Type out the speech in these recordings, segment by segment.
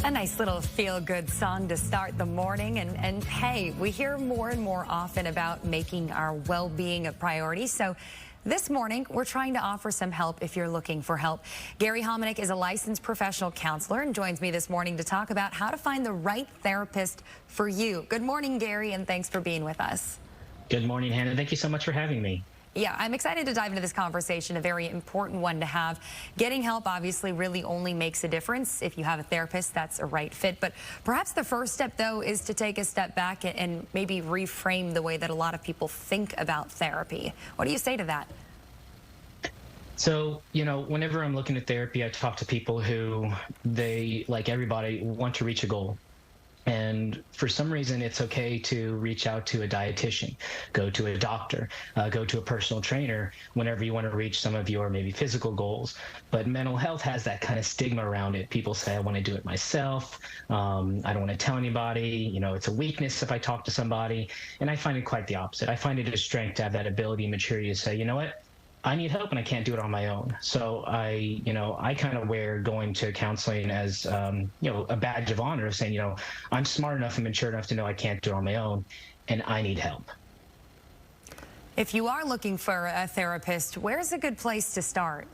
A nice little feel-good song to start the morning. And hey, we hear more and more often about making our well-being a priority. So this morning, we're trying to offer some help if you're looking for help. Gary Hominick is a licensed professional counselor and joins me this morning to talk about how to find the right therapist for you. Good morning, Gary, and thanks for being with us. Good morning, Hannah. Thank you so much for having me. Yeah, I'm excited to dive into this conversation, a very important one to have. Getting help obviously really only makes a difference if you have a therapist that's a right fit. But perhaps the first step, though, is to take a step back and maybe reframe the way that a lot of people think about therapy. What do you say to that? So, whenever I'm looking at therapy, I talk to people who like everybody, want to reach a goal. And for some reason, it's okay to reach out to a dietitian, go to a doctor, go to a personal trainer whenever you want to reach some of your maybe physical goals. But mental health has that kind of stigma around it. People say, I want to do it myself. I don't want to tell anybody. It's a weakness if I talk to somebody. And I find it quite the opposite. I find it a strength to have that ability and maturity to say, you know what? I need help and I can't do it on my own. So I kind of wear going to counseling as, a badge of honor of saying, I'm smart enough and mature enough to know I can't do it on my own and I need help. If you are looking for a therapist, where's a good place to start?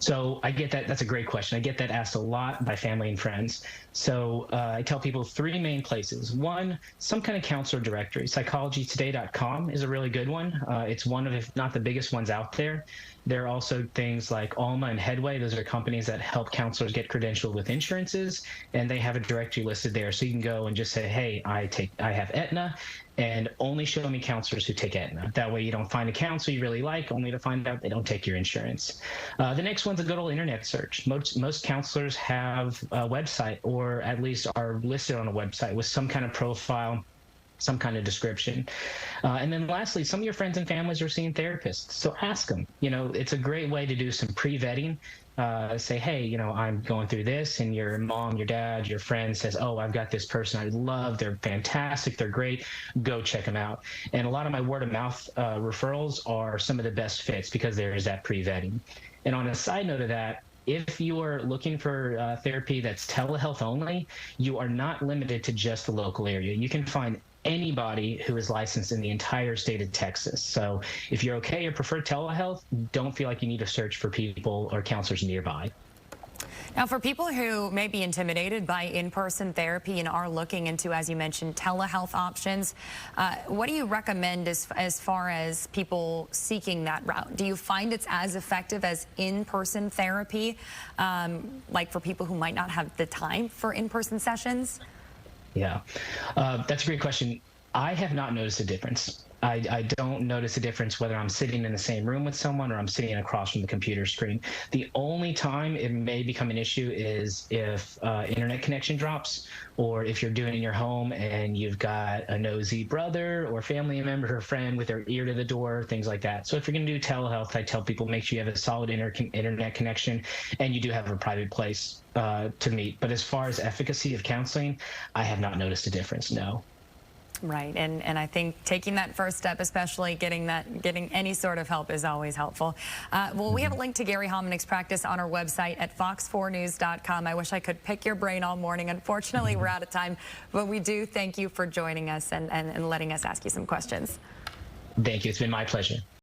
So I get that. That's a great question. I get that asked a lot by family and friends. So I tell people three main places. One, some kind of counselor directory. Psychologytoday.com is a really good one. It's one of, if not the biggest ones out there. There are also things like Alma and Headway. Those are companies that help counselors get credentialed with insurances, and they have a directory listed there. So you can go and just say, hey, I have Aetna, and only show me counselors who take Aetna. That way you don't find a counselor you really like, only to find out they don't take your insurance. The next one's a good old internet search. Most counselors have a website, or at least are listed on a website with some kind of profile, some kind of description. And then lastly, some of your friends and families are seeing therapists. So ask them. It's a great way to do some pre-vetting. Say, hey, I'm going through this, and your mom, your dad, your friend says, oh, I've got this person I love. They're fantastic. They're great. Go check them out. And a lot of my word of mouth referrals are some of the best fits because there is that pre-vetting. And on a side note of that, if you are looking for therapy that's telehealth only, you are not limited to just the local area. You can find anybody who is licensed in the entire state of Texas. So if you're okay or prefer telehealth, don't feel like you need to search for people or counselors nearby. Now, for people who may be intimidated by in-person therapy and are looking into, as you mentioned, telehealth options, what do you recommend as far as people seeking that route? Do you find it's as effective as in-person therapy, like for people who might not have the time for in-person sessions? Yeah, that's a great question. I have not noticed a difference. I don't notice a difference whether I'm sitting in the same room with someone or I'm sitting across from the computer screen. The only time it may become an issue is if internet connection drops, or if you're doing it in your home and you've got a nosy brother or family member or friend with their ear to the door, things like that. So if you're going to do telehealth, I tell people make sure you have a solid internet connection and you do have a private place to meet. But as far as efficacy of counseling, I have not noticed a difference, no. Right, and I think taking that first step, especially getting any sort of help, is always helpful. Well, we have a link to Gary Hominick's practice on our website at fox4news.com. I wish I could pick your brain all morning. Unfortunately, we're out of time, but we do thank you for joining us and letting us ask you some questions. Thank you. It's been my pleasure.